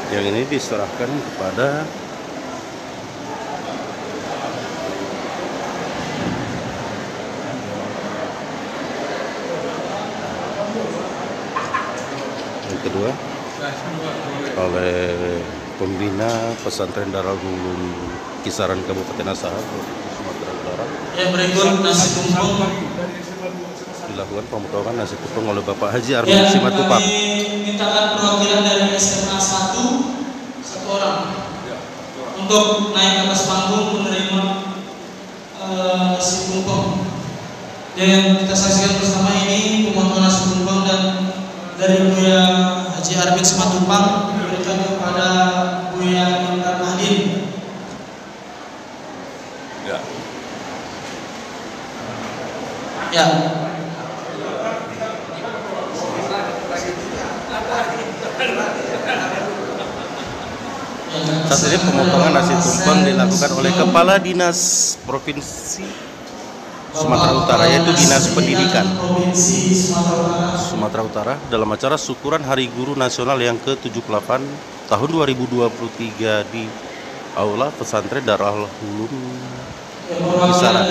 Yang ini diserahkan kepada yang kedua oleh pembina pesantren Darul Ulum Kisaran Kabupaten Asahan, Sumatera Utara. Yang berikut nasi tumpeng Dilakukan pemotongan nasi tumpeng oleh Bapak Haji Armin Simatupang. Kami mintakan perwakilan dari SMA 1 satu orang untuk naik ke atas panggung menerima nasi tumpeng. Yang kita saksikan bersama ini pemotongan nasi tumpeng dan dari Buya Haji Armin Simatupang diberikan kepada Buya Intan Mahdin. Ya. Saat ini pemotongan nasi tumpeng dilakukan oleh Kepala Dinas Provinsi Sumatera Utara, yaitu Dinas Pendidikan Sumatera Utara, dalam acara syukuran Hari Guru Nasional yang ke-78 tahun 2023 di Aula Pesantren Darul Ulum Kisaran,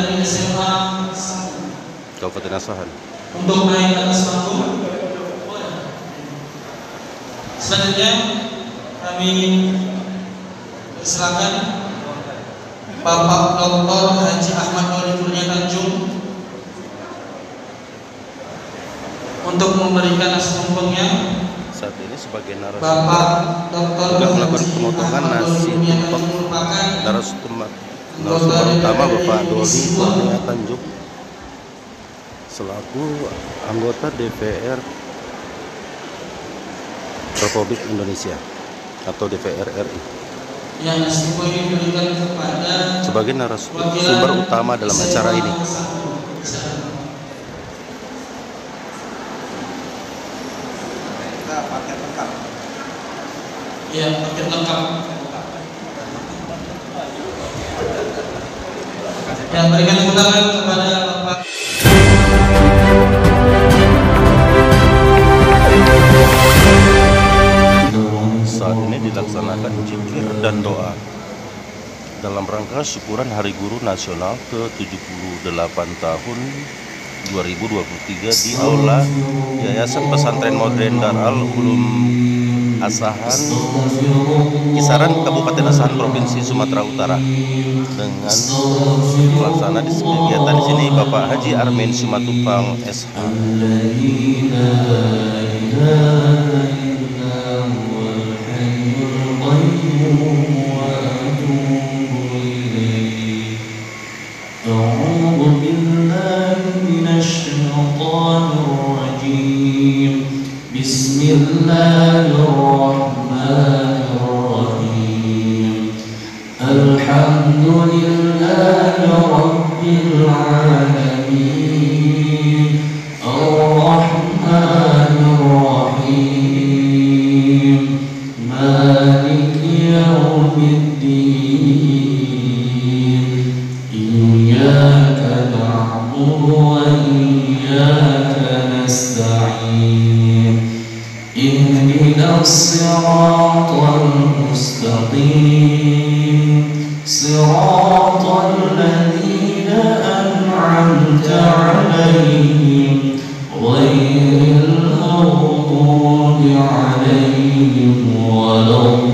Kabupaten Asahan. Untuk naik ke atas panggung. Selanjutnya kami persilakan Bapak Dr. Haji Ahmad Doli Kurnia Tanjung untuk memberikan nasi tumpengnya. Saat ini sebagai narasumber Bapak Dr. juga melakukan Haji pemotongan Ahmad nasi Doli Kurnia tumpeng. Tanjung merupakan Narasumber utama Bapak Doli Kurnia Tanjung selaku anggota DPR Republik Indonesia atau DPR RI. yang nasi tumpeng ini diberikan kepada Sebagai narasumber utama dalam acara ini. Paket lengkap. Ya, paket lengkap. Yang berikan tepuk tangan kepada Bapak. Saat ini dilaksanakan zikir dan doa dalam rangka syukuran Hari Guru Nasional ke-78 tahun 2023 di Aula Yayasan Pesantren Modern Darul Ulum Asahan Kisaran Kabupaten Asahan Provinsi Sumatera Utara. Dengan pelaksana di kegiatan di sini Bapak Haji Armin Simatupang SH. Bismillahirrahmanirrahim. Alhamdulillahi Rabbil Alamin. Ar-Rahmanir-Rahim. Maliki Yawmiddin. Iyyaka na'budu wa iyyaka nasta'in. Ihdinas siratal mustaqim. Siratal ladzina an'amta 'alaihim ghairil maghdubi 'alaihim waladdallin.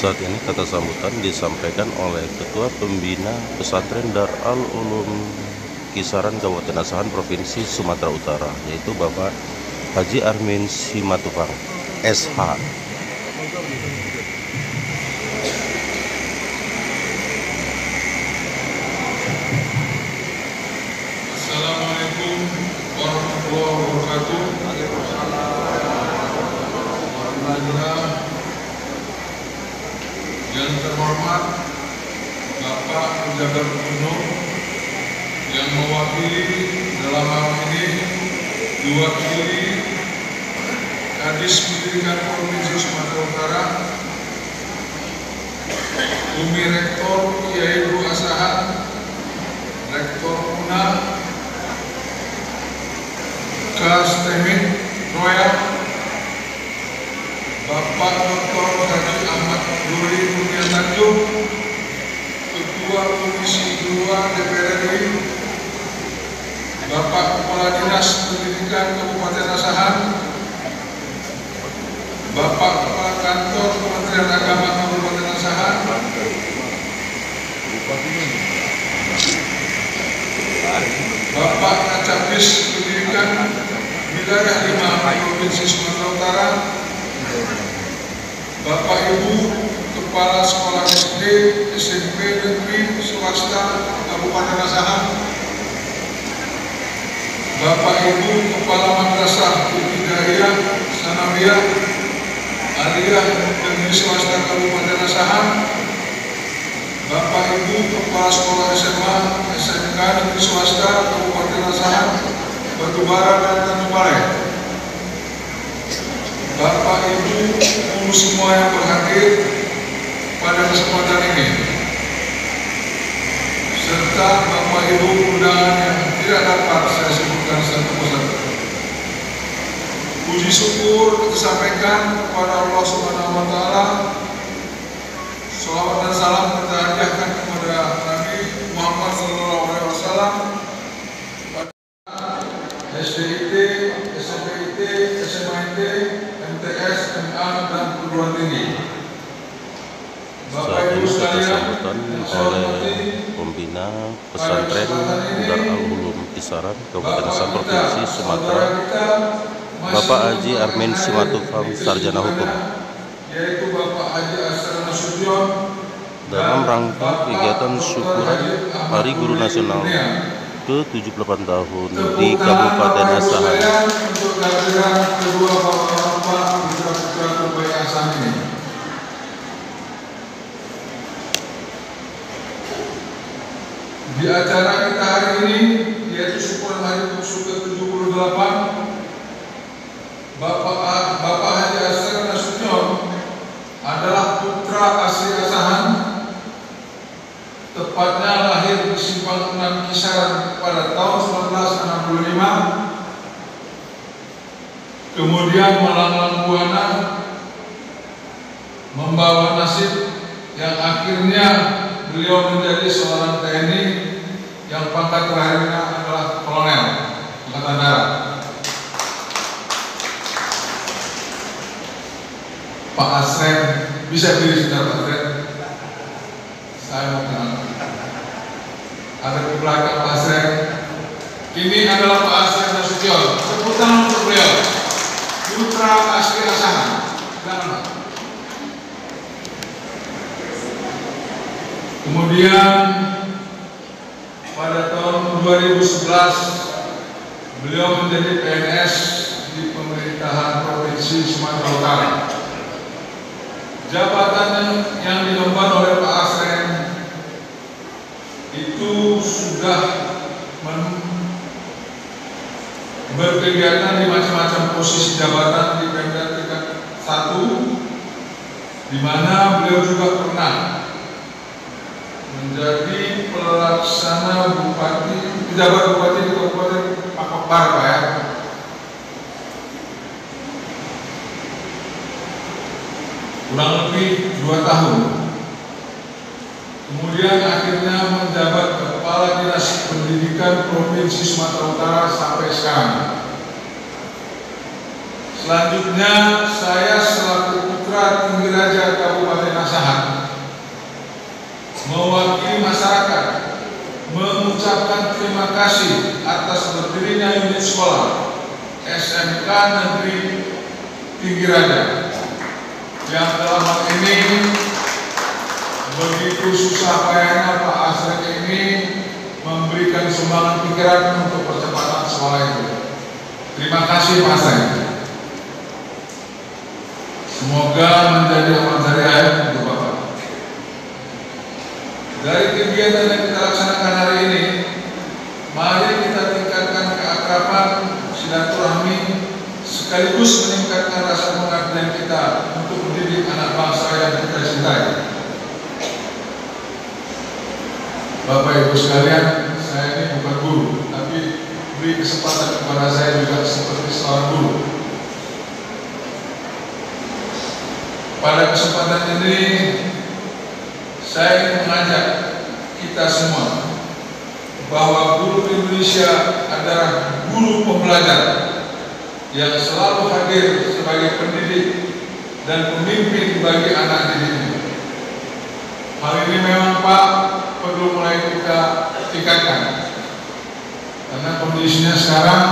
Saat ini kata sambutan disampaikan oleh Ketua Pembina Pesantren Darul Ulum Kisaran Kabupaten Asahan Provinsi Sumatera Utara, yaitu Bapak Haji Armin Simatupang, SH. Assalamualaikum warahmatullahi wabarakatuh. Yang terhormat Bapak Pejabat Gubernur yang mewakili dalam hal ini diwakili Kadis Pendidikan Provinsi Sumatera Utara, Bumi Rektor Kiai Guru Asahan, Rektor UNA, Kastemik Royal, Bapak Dr. Haji Ahmad Duri Kurnia Tanjung, Ketua Komisi 2 DPR RI, Bapak Kepala Dinas Pendidikan Kabupaten Asahan, Bapak Kepala Kantor Kementerian Agama Kabupaten Asahan, Bapak Kacabis Pendidikan Wilayah 5 Provinsi Sumatera Utara, Bapak Ibu Kepala Sekolah SD, SMP Negeri Swasta Kabupaten Asahan, Bapak Ibu Kepala Madrasah Ibtidaiyah Sanawiyah Aliyah Negeri Swasta Kabupaten Asahan, Bapak Ibu Kepala Sekolah SMA SMK Negeri Swasta Kabupaten Asahan, Batubara dan Tanjung Balai, Bapak Ibu guru semua yang berhadir pada kesempatan ini, serta Bapak Ibu undangan yang tidak dapat saya sebutkan satu persatu. Puji syukur kita sampaikan kepada Allah Subhanahu wa Ta'ala. Salawat dan salam kita hadiahkan kepada Nabi Muhammad SAW, SDIT, SMPIT, SMIT, MTS, MA, dan perguruan tinggi. Bapak Saat Ibu ini sekalian, sambutan oleh pembina pesantren Darul Ulum Kisaran Kabupaten Asahan Provinsi Sumatera, Bapak Haji Armin Simatupang, Sarjana Hukum, yaitu Bapak Haji Asrar Nasution, dalam rangka kegiatan syukuran Hari Guru Nasional ke-78 tahun di Kabupaten Asahan. Untuk kehadiran kedua bapak-bapak putra-putra terbaik Asahan ini. Di acara kita hari ini, yaitu syukuran Hari Guru ke-78, Bapak Haji Asrar Nasution adalah putra asli Asahan, tepatnya lahir di Simpang 6 Kisaran pada tahun 1965, kemudian melanglang buana membawa nasib yang akhirnya beliau menjadi seorang TNI yang pangkat terakhirnya adalah kolonel Angkatan Darat. Pak Asren, bisa berdiri sebentar Pak Asren? Saya mau kenal. Ada di belakang Pak Asren. Ini adalah Pak Asren Nasution. Tepuk tangan untuk beliau. Putra asli Asahan. Silakan. Kemudian pada tahun 2011 beliau menjadi PNS di pemerintahan Provinsi Sumatera Utara. Jabatan yang diemban oleh Pak Asren itu sudah berkegiatan di macam-macam posisi jabatan di Pemda tingkat 1, di mana beliau juga pernah menjadi pelaksana bupati, pejabat bupati di Kabupaten Pakopar, Pak ya. Kurang lebih 2 tahun. Kemudian akhirnya menjabat Kepala Dinas Pendidikan Provinsi Sumatera Utara sampai sekarang. Selanjutnya saya selaku putra Tinggi Raja Kabupaten Asahan mewakili masyarakat mengucapkan terima kasih atas berdirinya unit sekolah SMK Negeri Tinggi Raja yang dalam hal ini begitu susah payahnya Pak Asren ini memberikan sumbangan pikiran untuk percepatan sekolah itu. Terima kasih Pak Asren. Semoga menjadi amal jariah untuk Bapak. Dari kegiatan yang kita laksanakan hari ini, mari kita tingkatkan keakraban, silaturahmi, sekaligus meningkatkan rasa sertai. Bapak Ibu sekalian, saya ini bukan guru, tapi beri kesempatan kepada saya juga seperti seorang guru. Pada kesempatan ini, saya ingin mengajak kita semua bahwa guru Indonesia adalah guru pembelajar yang selalu hadir sebagai pendidik dan pemimpin bagi anak didiknya. Hal ini memang Pak perlu mulai kita tingkatkan, karena kondisinya sekarang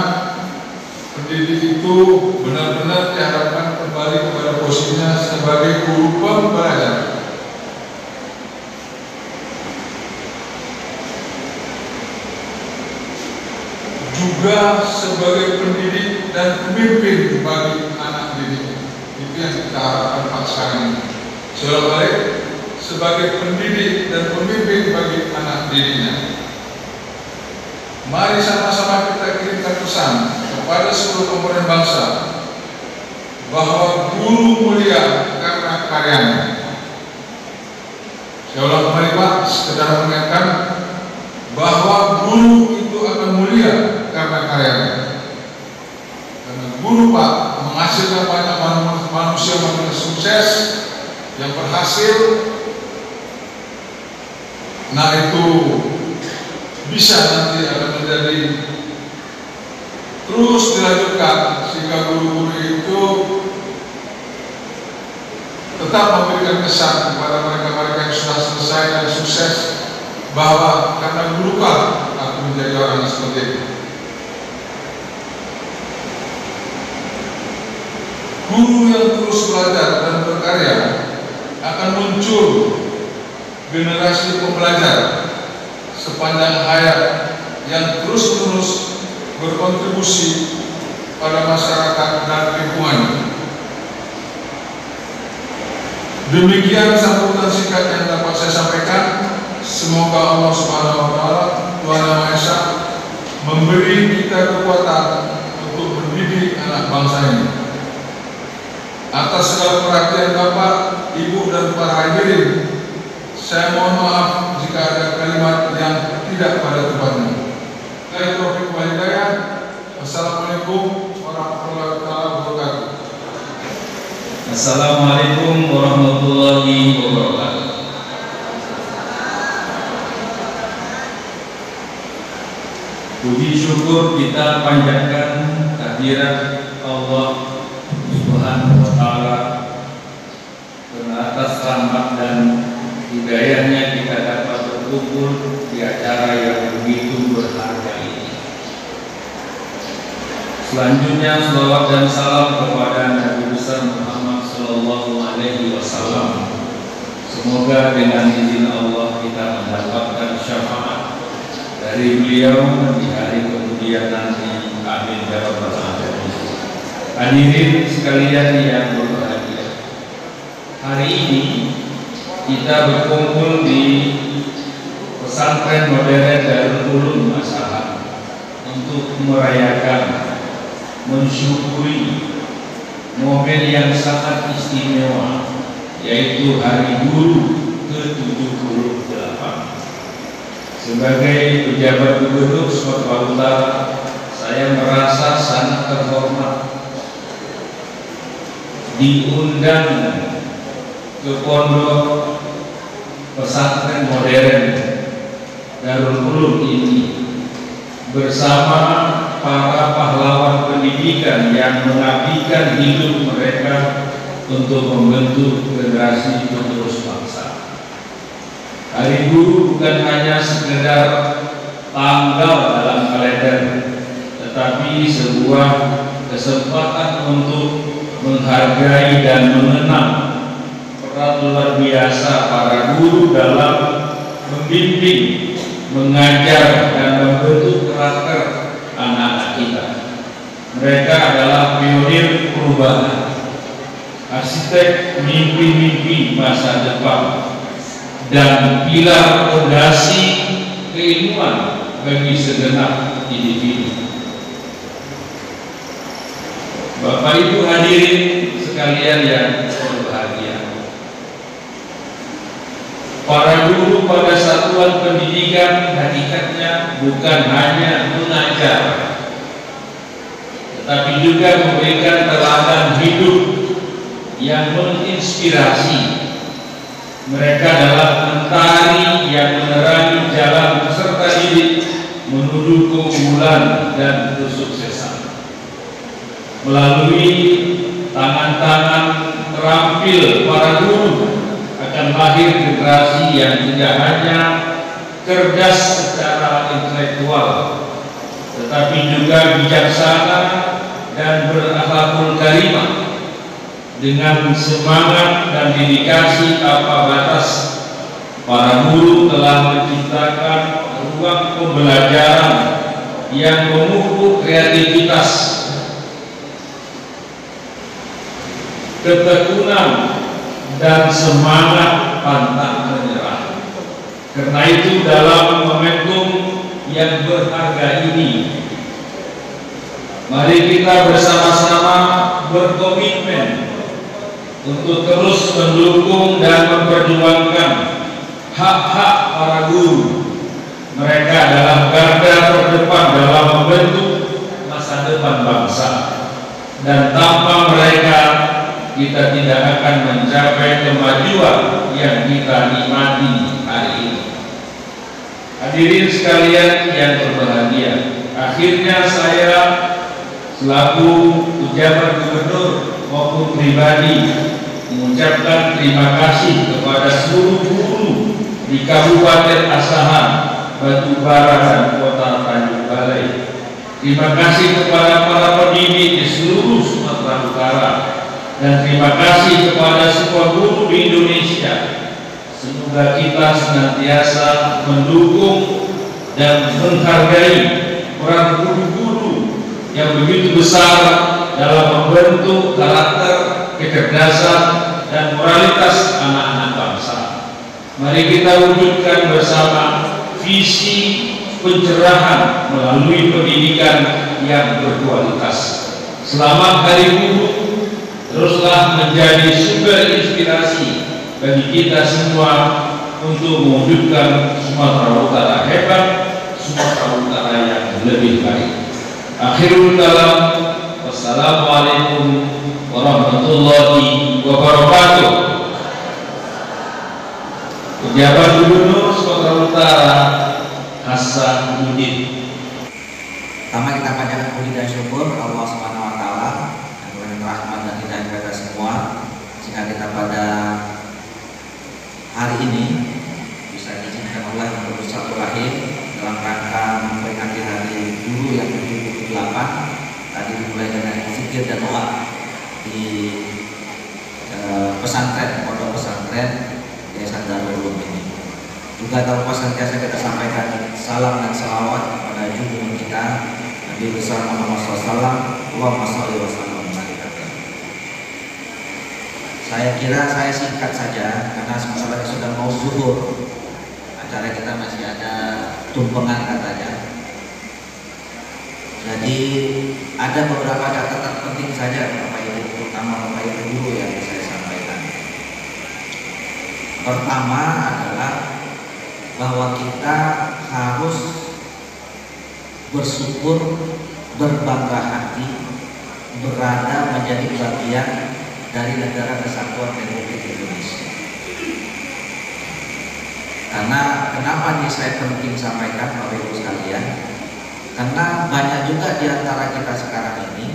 pendidik itu benar-benar diharapkan kembali kepada posisinya sebagai guru pembelajar. Juga sebagai pendidik dan pemimpin bagi anak didik. Itu yang kita harapkan Pak sekarang ini. Seolah balik sebagai pendidik dan pemimpin bagi anak didiknya. Mari sama-sama kita kirimkan pesan kepada seluruh komponen bangsa bahwa guru mulia karena karyanya. Saya ulang kembali Pak, sekedar mengingatkan bahwa guru itu akan mulia karena karyanya. Karena guru Pak menghasilkan banyak manusia sukses yang berhasil. Nah itu bisa nanti akan menjadi terus dilanjutkan sehingga guru-guru itu tetap memberikan kesan kepada mereka-mereka yang sudah selesai dan sukses bahwa karena guru kan aku menjadi orang yang seperti itu. Guru yang terus belajar dan berkarya akan muncul generasi pembelajar sepanjang hayat yang terus-menerus berkontribusi pada masyarakat dan lingkungan. Demikian sambutan singkat yang dapat saya sampaikan. Semoga Allah Subhanahu wa Ta'ala, Tuhan Yang Maha Esa, memberi kita kekuatan untuk mendidik anak bangsa ini. Atas segala perhatian Bapak, Ibu dan para hadirin, saya mohon maaf jika ada kalimat yang tidak pada tempatnya. Assalamualaikum warahmatullahi wabarakatuh. Assalamualaikum warahmatullahi wabarakatuh. Puji syukur kita panjatkan kehadirat Allah Subhanahu wa Ta'ala, karena atas rahmat dan hidayahnya kita dapat berkumpul di acara yang begitu berharga ini. Selanjutnya selawat dan salam kepada Nabi besar Muhammad Sallallahu Alaihi Wasallam. Semoga dengan izin Allah kita mendapatkan syafaat dari beliau di hari kemudian nanti. Amin ya rabbal alamin. Hadirin sekalian yang berbahagia, hari ini kita berkumpul di pesantren modern Darul Ulum Masalah untuk merayakan, mensyukuri momen yang sangat istimewa, yaitu Hari Guru ke-78. Sebagai pejabat gubernur Sumatera Utara, saya merasa sangat terhormat diundang ke pondok pesantren modern Darul Ulum ini bersama para pahlawan pendidikan yang mengabdikan hidup mereka untuk membentuk generasi penerus bangsa. Hari Guru bukan hanya sekedar tanggal dalam kalender, tetapi sebuah kesempatan untuk menghargai dan mengenang peran luar biasa para guru dalam membimbing, mengajar, dan membentuk karakter anak-anak kita. Mereka adalah pionir perubahan, arsitek mimpi-mimpi masa depan, dan pilar fondasi keilmuan bagi segenap individu. Bapak Ibu hadirin sekalian yang berbahagia, guru pada satuan pendidikan hakikatnya bukan hanya mengajar, tetapi juga memberikan teladan hidup yang menginspirasi mereka dalam mentari yang menerangi jalan peserta didik menuju keunggulan dan kesuksesan. Melalui tangan-tangan terampil para guru akan lahir generasi yang tidak hanya cerdas secara intelektual, tetapi juga bijaksana dan berakhlakul karimah. Dengan semangat dan dedikasi tanpa batas, para guru telah menciptakan ruang pembelajaran yang memupuk kreativitas, ketekunan, dan semangat pantang menyerah. Karena itu dalam momentum yang berharga ini, mari kita bersama-sama berkomitmen untuk terus mendukung dan memperjuangkan hak-hak para guru. Mereka adalah garda terdepan dalam membentuk masa depan bangsa, dan tanpa mereka kita tidak akan mencapai kemajuan yang kita nikmati hari ini. Hadirin sekalian yang berbahagia, akhirnya saya selaku pejabat gubernur maupun pribadi mengucapkan terima kasih kepada seluruh guru di Kabupaten Asahan, Batubara, dan Kota Tanjung Balai. Terima kasih kepada para pendidik di seluruh Sumatera Utara, dan terima kasih kepada semua guru di Indonesia. Semoga kita senantiasa mendukung dan menghargai peran guru-guru yang begitu besar dalam membentuk karakter, kecerdasan, dan moralitas anak-anak bangsa. Mari kita wujudkan bersama visi pencerahan melalui pendidikan yang berkualitas. Selamat Hari Guru, teruslah menjadi sumber inspirasi bagi kita semua untuk mewujudkan Sumatera Utara hebat, Sumatera Utara yang lebih baik. Akhirul kalam, wassalamualaikum warahmatullahi wabarakatuh. Pejabat Gubernur Sumatera Utara Hasan Udin. Pertama kita panjatkan puji dan syukur Allah Subhanahu wa taala yang memberikan rahmat dan hidayah kepada kita semua, sehingga kita pada hari ini bisa diizinkan Allah untuk bersilaturahim dalam rangka memperingati Hari Guru yang ke-78. Tadi dimulai dengan zikir dan doa di pesantren, pondok pesantren Desa Darul Ulum ini. Juga dalam senantiasa kita sampaikan salam dan salawat kepada junjungan kita Nabi besar Muhammad SAW. Allahumma sholli wa sallim. Saya kira saya singkat saja karena sebentar sudah mau zuhur. Acara kita masih ada tumpengan katanya. Jadi ada beberapa catatan penting saja Bapak Ibu, terutama Bapak Ibu guru yang saya sampaikan. Pertama adalah bahwa kita harus bersyukur, berbangga hati, berada menjadi bagian dari negara kesatuan Republik Indonesia. Karena kenapa ini saya penting sampaikan Bapak Ibu sekalian? Karena banyak juga di antara kita sekarang ini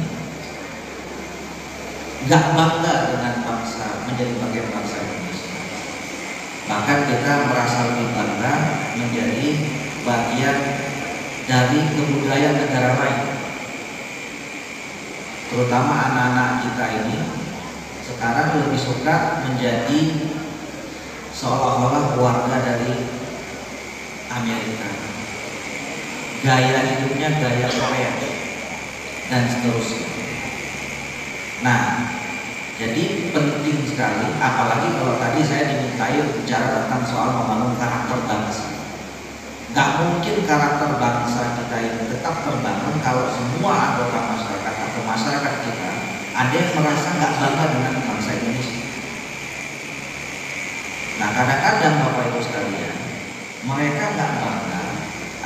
nggak bangga dengan bangsa, menjadi bagian bangsa Indonesia. Bahkan kita merasa lebih bangga menjadi bagian dari kebudayaan negara lain. Terutama anak-anak kita ini sekarang lebih suka menjadi seolah-olah warga dari Amerika. Gaya hidupnya gaya Korea dan seterusnya. Nah, jadi penting sekali, apalagi kalau tadi saya dimintai bicara tentang soal membangun karakter bangsa. Gak mungkin karakter bangsa kita ini tetap terbangun kalau semua anggota masyarakat atau masyarakat kita ada yang merasa gak bangga dengan bangsa Indonesia. Nah, kadang-kadang Bapak Ibu sekalian, mereka nggak bangga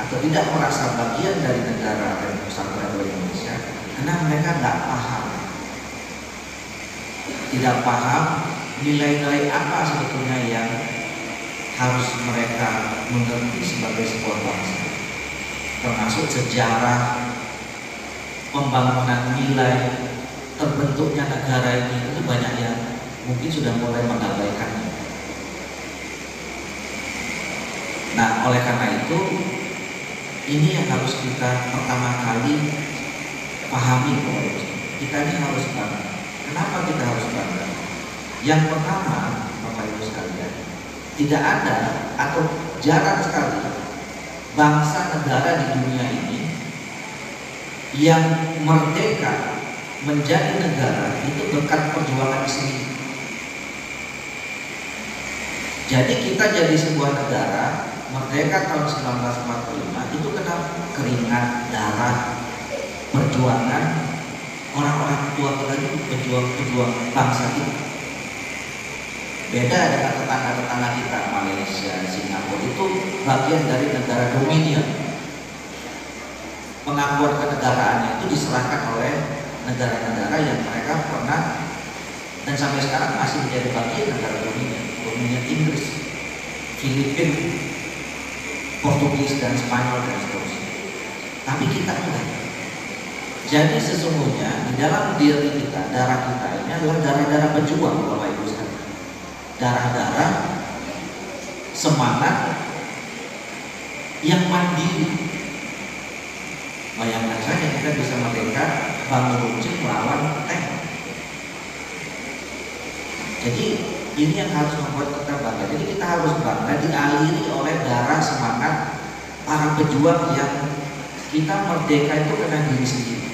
atau tidak merasa bagian dari negara Republik Kesatuan Republik Indonesia karena mereka nggak paham, tidak paham nilai-nilai apa sebetulnya yang harus mereka mengerti sebagai sebuah bangsa, termasuk sejarah pembangunan nilai terbentuknya negara ini. Itu banyak yang mungkin sudah mulai mengabaikannya. Nah, oleh karena itu ini yang harus kita pertama kali pahami bahwa kita ini harus bangga. Kenapa kita harus bangga? Yang pertama, Bapak Ibu sekalian, tidak ada atau jarang sekali bangsa negara di dunia ini yang merdeka menjadi negara itu berkat perjuangan sendiri. Jadi kita jadi sebuah negara merdeka tahun 1945 itu kena keringat, darah, perjuangan orang-orang tua kita itu, pejuang bangsa kita. Beda dengan tetangga-tetangga kita, Malaysia, Singapura, itu bagian dari negara dominion. Pengakuan kenegaraannya itu diserahkan oleh negara-negara yang mereka pernah dan sampai sekarang masih menjadi bagian negara dominion Inggris, Filipina, Portugis dan Spanyol dan seterusnya. Tapi kita enggak. Jadi sesungguhnya di dalam diri kita, darah kita ini adalah darah-darah pejuang, Bapak Ibu sekalian. Darah-darah semangat yang mandiri. Bayangkan saja kita bisa merdeka bangun runcing melawan tank. Jadi ini yang harus membuat kita bangga. Jadi kita harus bangga dialiri oleh darah semangat para pejuang yang kita merdeka itu karena diri sendiri.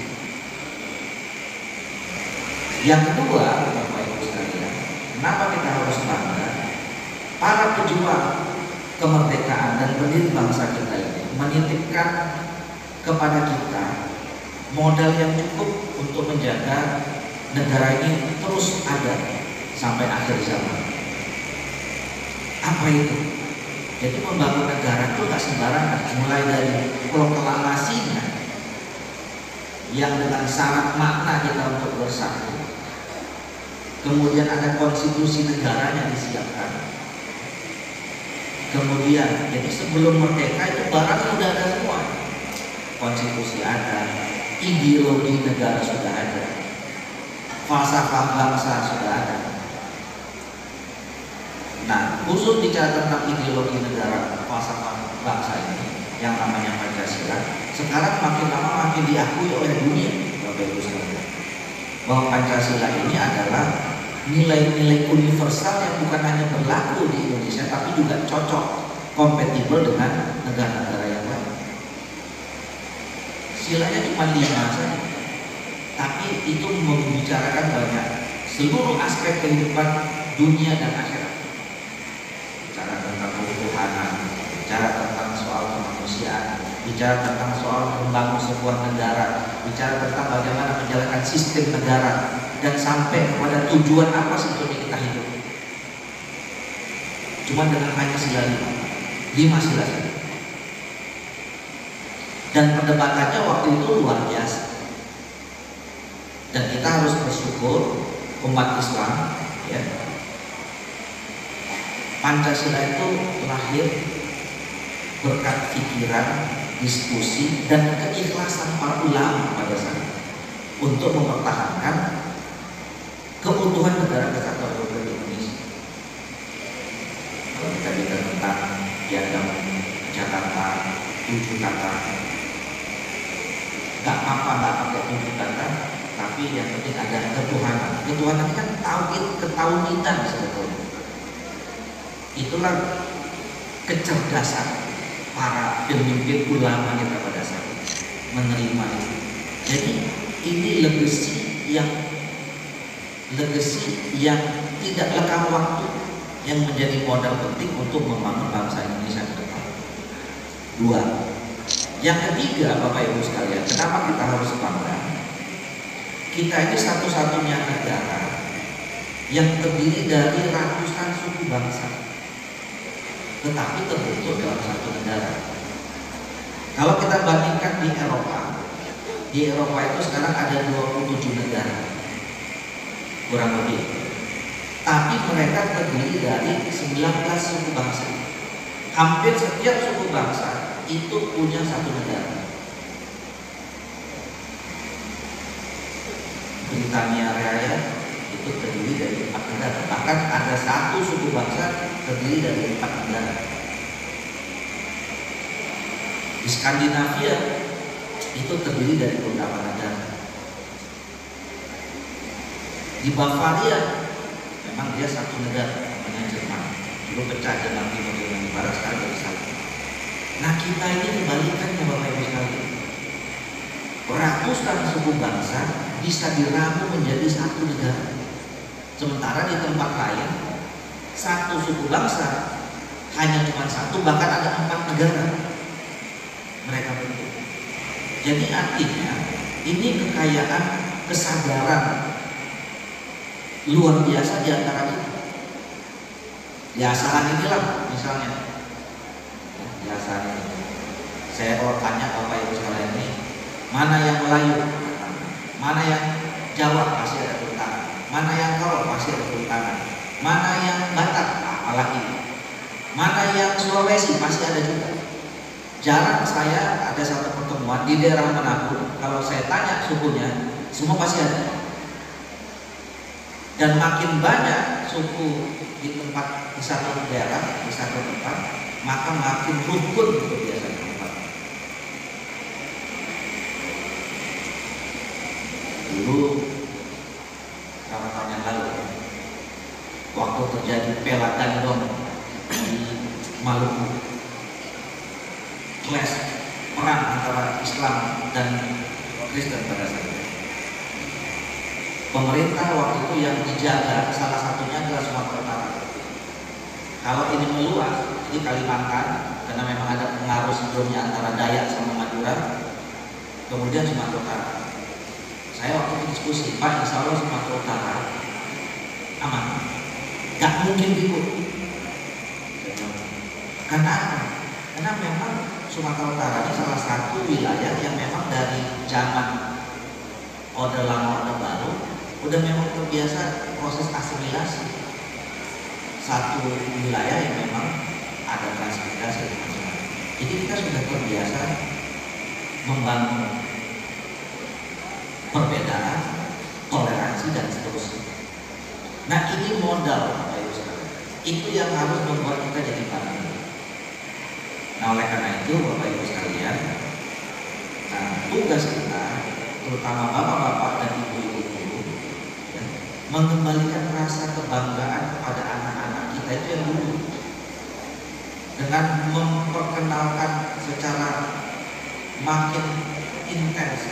Yang kedua, Bapak Ibu sekalian, kenapa kita harus bangga? Para pejuang kemerdekaan dan pendiri bangsa kita ini menitipkan kepada kita modal yang cukup untuk menjaga negara ini terus ada sampai akhir zaman. Apa itu? Jadi membangun negara itu nggak sembarangan, mulai dari proklamasinya yang dengan syarat makna kita untuk bersatu. Kemudian ada konstitusi negaranya disiapkan. Kemudian, jadi sebelum merdeka itu barangnya udah ada semua. Konstitusi ada, ideologi negara sudah ada, falsafah bangsa sudah ada. Nah, khusus bicara tentang ideologi negara, falsafah bangsa ini yang namanya Pancasila, sekarang makin lama makin diakui oleh dunia, Bapak Ibu sekalian, bahwa Pancasila ini adalah nilai-nilai universal yang bukan hanya berlaku di Indonesia, tapi juga cocok, kompatibel dengan negara-negara yang lain. Silanya cuma 5 saja, tapi itu membicarakan banyak seluruh aspek kehidupan dunia dan akhirat. Bicara tentang ketuhanan, bicara tentang soal kemanusiaan, bicara tentang soal membangun sebuah negara, bicara tentang bagaimana menjalankan sistem negara, dan sampai kepada tujuan apa sebetulnya kita hidup. Cuma dengan hanya sila 5 sila saja. Dan perdebatannya waktu itu luar biasa. Dan kita harus bersyukur umat Islam, ya, Pancasila itu lahir berkat pikiran, diskusi, dan keikhlasan para ulama pada saat itu untuk mempertahankan keutuhan negara kesatuan Republik Indonesia. Kalau kita bicara tentang Piagam Jakarta 7 kata, nggak apa-apa nggak pakai 7 kata, tapi yang penting ada ketuhanan. Ketuhanan kan tauhid, ketauhidan sebetulnya. Itulah kecerdasan para pemimpin ulama kita pada saat itu menerima itu. Jadi ini legasi yang tidak lekang waktu, yang menjadi modal penting untuk membangun bangsa Indonesia ke depan. 2. Yang ketiga, Bapak Ibu sekalian, kenapa kita harus bangga? Kita ini satu-satunya negara yang terdiri dari ratusan suku bangsa. tetapi terbentuk dalam satu negara. Kalau kita bandingkan di Eropa itu sekarang ada 27 negara kurang lebih, tapi mereka terdiri dari 19 suku bangsa. Hampir setiap suku bangsa itu punya satu negara. Britania Raya itu terdiri dari 4 negara, bahkan ada satu suku bangsa terdiri dari 4 negara. Di Skandinavia itu terdiri dari beberapa negara. Di Bavaria memang dia satu negara, namanya Jerman. Dulu pecah Jerman Timur, Jerman Barat, sekarang jadi satu. Nah, kita ini kebalikannya Bapak Ibu sekalian. Ratusan suku bangsa bisa diramu menjadi satu negara. Sementara di tempat lain satu suku bangsa hanya cuma satu, bahkan ada 4 negara mereka bentuk. Jadi artinya ini kekayaan kesadaran luar biasa di antara kita. Di asahan inilah misalnya, di asahan ini saya kalau tanya Bapak Ibu sekalian ini, mana yang Melayu, mana yang Jawa, pasti ada tentangan. Mana yang Karo, pasti ada tentangan. Mana yang Batak, apalagi. Mana yang Sulawesi, pasti ada juga. Jarang saya ada satu pertemuan di daerah manapun, kalau saya tanya sukunya, semua pasti ada. Dan makin banyak suku di satu daerah, di satu tempat, maka makin rukun kebiasaan tempat. Dulu tahun yang lalu, waktu terjadi Pelagandong di Maluku, clash perang antara Islam dan Kristen pada saat itu. Pemerintah waktu itu yang dijaga salah satunya adalah Sumatera Utara. Kalau ini meluas, jadi Kalimantan, karena memang ada pengaruh sebelumnya antara Dayak sama Madura, kemudian Sumatera Utara. Saya waktu itu diskusi, Pak, insya Allah Sumatera Utara aman, gak mungkin ribut. Karena apa? Karena memang Sumatera Utara ini salah satu wilayah yang memang dari zaman Orde Lama Orde Baru udah memang terbiasa proses asimilasi. Satu wilayah yang memang ada transmigrasi. Jadi kita sudah terbiasa membangun perbedaan, toleransi dan seterusnya. Nah, ini modal Bapak Ibu sekalian. Itu yang harus membuat kita jadi bangga. Nah, oleh karena itu Bapak Ibu sekalian, nah, tugas kita, terutama bapak-bapak dan ibu-ibu, ya, mengembalikan rasa kebanggaan kepada anak-anak kita itu yang dulu, dengan memperkenalkan secara makin intens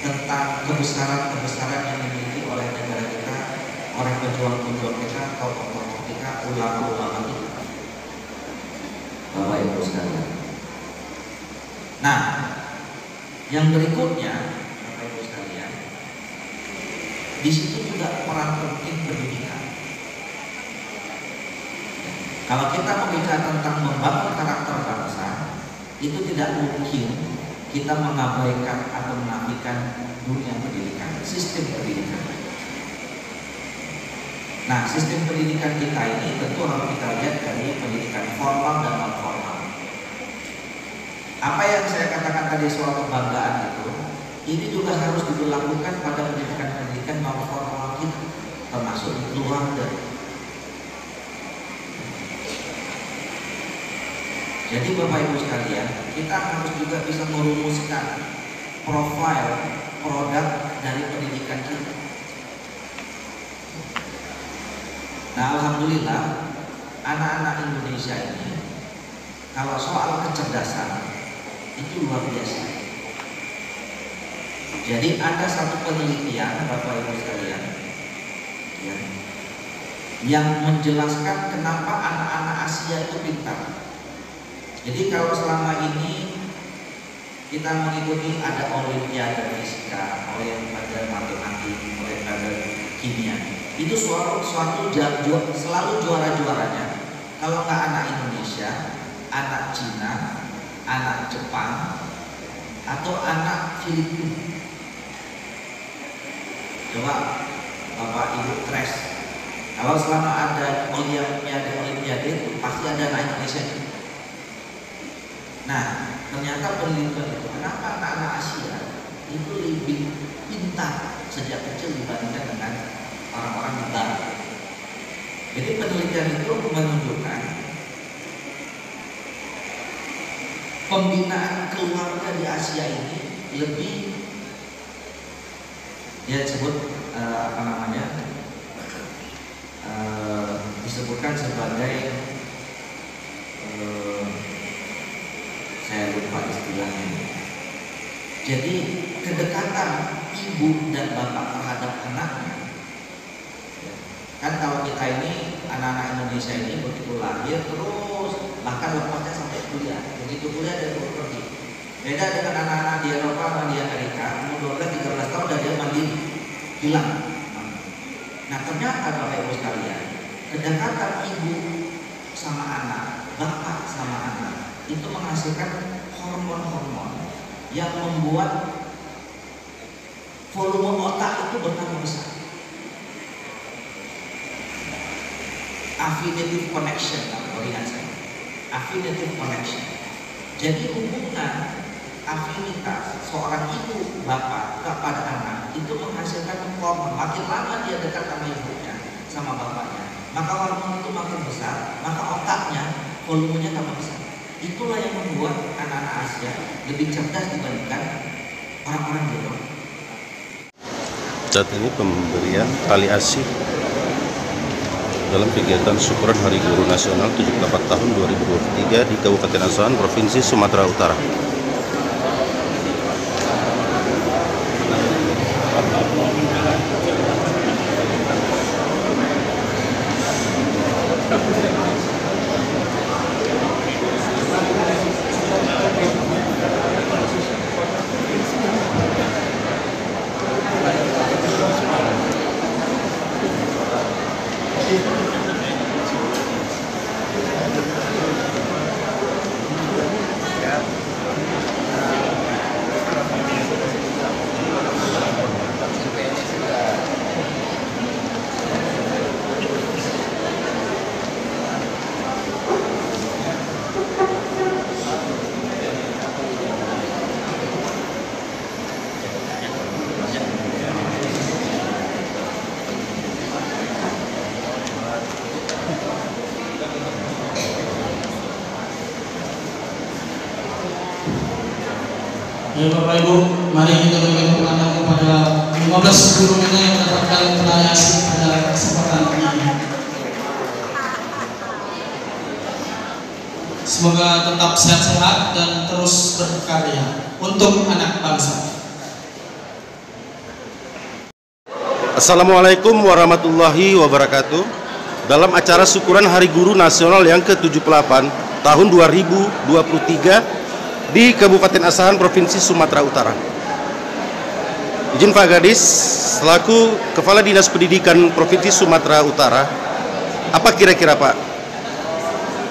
tentang kebesaran-kebesaran yang dimiliki oleh negara kita, oleh pejuang-pejuang kita, tokoh-tokoh kita, ulama-ulama kita. Bapak Ibu sekalian. Nah, yang berikutnya, Bapak Ibu sekalian, di situ juga peran penting pendidikan. Kalau kita berbicara tentang membangun karakter bangsa, itu tidak mungkin kita mengabaikan atau menafikan dunia pendidikan, sistem pendidikan. Nah, sistem pendidikan kita ini tentu harus kita lihat dari pendidikan formal dan non formal. Apa yang saya katakan tadi soal kebanggaan itu, ini juga harus diberlakukan pada pendidikan-pendidikan non formal kita, termasuk di keluarga. Jadi Bapak Ibu sekalian, kita harus juga bisa merumuskan profil produk dari pendidikan kita. Nah, alhamdulillah anak-anak Indonesia ini kalau soal kecerdasan itu luar biasa. Jadi ada satu penelitian Bapak Ibu sekalian, ya, yang menjelaskan kenapa anak-anak Asia itu pintar. Jadi kalau selama ini kita mengikuti ada olimpiade fisika, olimpiade matematik, olimpiade kimia, itu selalu juara-juaranya Kalau nggak anak Indonesia, anak Cina, anak Jepang, atau anak Filipina. Coba Bapak Ibu trash. Kalau selama ada Olimpiade pasti ada anak Indonesia. Nah, ternyata penelitian itu kenapa anak-anak Asia itu lebih pintar sejak kecil dibandingkan dengan orang-orang di Barat. Jadi penelitian itu menunjukkan pembinaan keluarga di Asia ini lebih, dia sebut disebutkan sebagai saya lupa istilahnya. Jadi kedekatan ibu dan bapak terhadap anaknya, kan kalau kita ini anak-anak Indonesia ini begitu lahir terus bahkan lepasnya sampai kuliah, begitu kuliah dan pergi. Beda dengan anak-anak di Eropa sama di Amerika, umur 12-13 tahun dan dia mandiri, hilang. Nah ternyata Bapak Ibu sekalian, kedekatan ibu sama anak, bapak sama anak itu menghasilkan hormon-hormon yang membuat volume otak itu bertambah besar. Affinitive connection, kalau ingat saya, affinitive connection. Jadi hubungan afinitas seorang ibu bapak kepada anak itu menghasilkan hormon. Makin lama dia dekat sama ibunya, sama bapaknya, maka hormon itu makin besar, maka otaknya volumenya tambah besar. Itulah yang membuat anak-anak Asia lebih cerdas dibandingkan orang-orang di Eropa. Saat ini pemberian tali asih dalam kegiatan syukuran Hari Guru Nasional 78 tahun 2023 di Kabupaten Asahan, Provinsi Sumatera Utara. Ya Bapak Ibu, mari kita berikan penganan kepada 15 guru kita yang mendapatkan tali asih pada kesempatan ini. Semoga tetap sehat-sehat dan terus berkarya untuk anak bangsa. Assalamualaikum warahmatullahi wabarakatuh. Dalam acara syukuran Hari Guru Nasional yang ke-78 tahun 2023 di Kabupaten Asahan, Provinsi Sumatera Utara. Izin Pak Gadis, selaku Kepala Dinas Pendidikan Provinsi Sumatera Utara, apa kira-kira Pak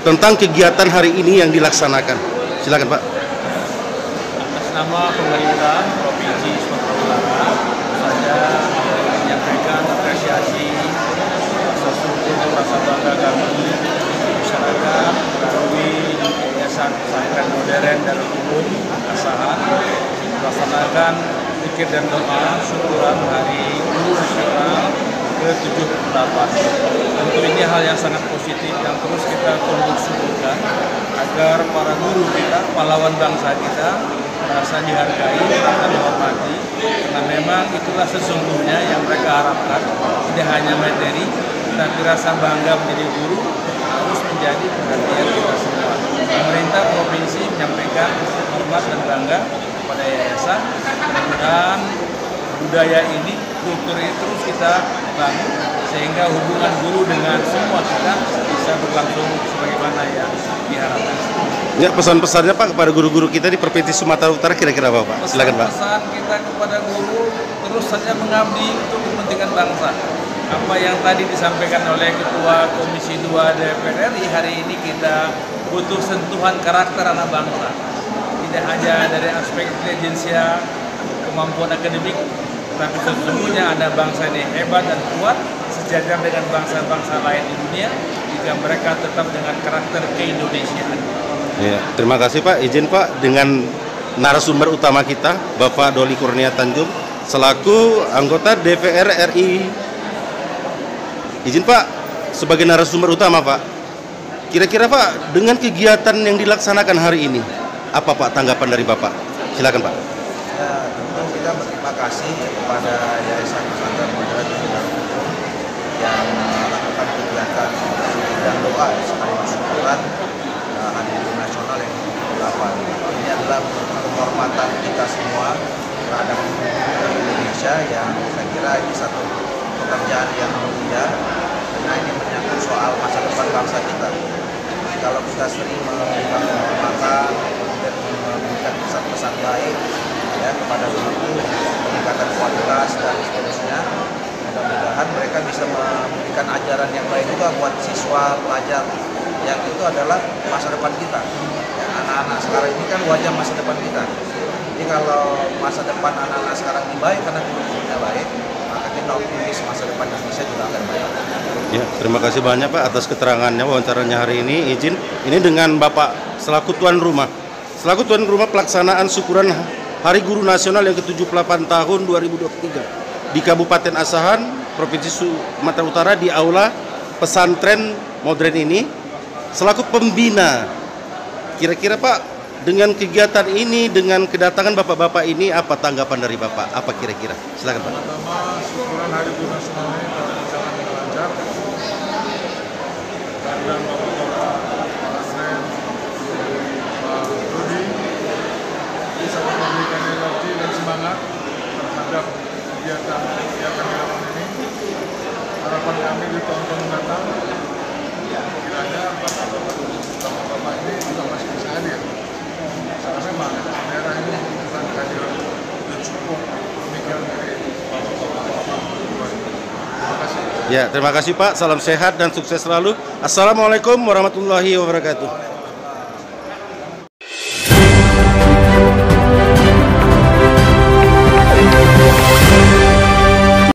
tentang kegiatan hari ini yang dilaksanakan? Silakan Pak. Atas nama pemerintah Provinsi Sumatera Utara, saya menyampaikan apresiasi atas rasa bangga kami masyarakat melalui Yayasan Pesantren Modern Darul Ulum Asahan melaksanakan zikir dan doa syukuran Hari Guru Nasional ke-78. Tentu ini hal yang sangat positif yang terus kita tunggu syukurkan agar para guru kita, pahlawan bangsa kita merasa dihargai, merasa dihormati, karena memang itulah sesungguhnya yang mereka harapkan, tidak hanya materi, tapi rasa bangga menjadi guru harus menjadi perhatian kita semua. Pemerintah provinsi menyampaikan hormat dan bangga kepada yayasan. Mudah-mudahan budaya ini, kultur ini terus kita bangun sehingga hubungan guru dengan semua kita bisa berlangsung sebagaimana yang diharapkan. Ya, pesan-pesannya Pak kepada guru-guru kita di Provinsi Sumatera Utara kira-kira apa Pak? Silakan Pak. Pesan kita kepada guru terus saja mengabdi untuk kepentingan bangsa. apa yang tadi disampaikan oleh Ketua Komisi 2 DPR RI, hari ini kita butuh sentuhan karakter anak bangsa. Tidak hanya dari aspek intelijensia, kemampuan akademik, tapi sesungguhnya anak bangsa ini hebat dan kuat sejajar dengan bangsa-bangsa lain di dunia jika mereka tetap dengan karakter keindonesiaan. Ya, terima kasih Pak. Izin Pak dengan narasumber utama kita, Bapak Doli Kurnia Tanjung, selaku anggota DPR RI. Izin Pak, sebagai narasumber utama Pak, kira-kira Pak, dengan kegiatan yang dilaksanakan hari ini, apa Pak tanggapan dari Bapak? Silakan Pak. Ya, tentu kita berterima kasih kepada Yayasan Nusantara Modern yang melakukan kegiatan dan doa sekaligus syukuran Hari Guru Nasional yang ke-8. Ini adalah penghormatan kita semua terhadap Indonesia yang saya kira ini satu pekerjaan yang mulia karena ini menyangkut soal masa depan bangsa kita. Kalau kita sering memberikan penghormatan, kemudian memberikan pesan-pesan baik ya kepada guru, peningkatan kualitas dan seterusnya, mudah-mudahan mereka bisa memberikan ajaran yang baik juga buat siswa, pelajar yang itu adalah masa depan kita. Ya, anak-anak sekarang ini kan wajah masa depan kita. Jadi kalau masa depan anak-anak sekarang ini baik karena guru-gurunya baik, maka kita optimis masa depan Indonesia juga akan baik. Ya, terima kasih banyak Pak atas keterangannya, wawancaranya hari ini. Izin, ini dengan Bapak selaku tuan rumah pelaksanaan syukuran Hari Guru Nasional yang ke-78 tahun 2023 di Kabupaten Asahan, Provinsi Sumatera Utara, di Aula Pesantren Modern ini. Selaku pembina, kira-kira Pak, dengan kegiatan ini, dengan kedatangan bapak-bapak ini, apa tanggapan dari Bapak? Apa kira-kira? Silakan Pak. Pertama, syukuran Hari Guru Nasional ini telah berjalan dengan lancar. Dan bapak-bapak pesantren, Pak Rudi, bisa memberikan energi dan semangat terhadap kegiatan dilakukan ini. Harapan kami di tahun-tahun mendatang, kiranya bapak-bapak ini juga masih bisa hadir. Karena memang daerah ini membutuhkan kehadiran dan support pemikiran dari bapak-bapak. Terima kasih. Ya, terima kasih Pak. Salam sehat dan sukses selalu. Assalamualaikum warahmatullahi wabarakatuh.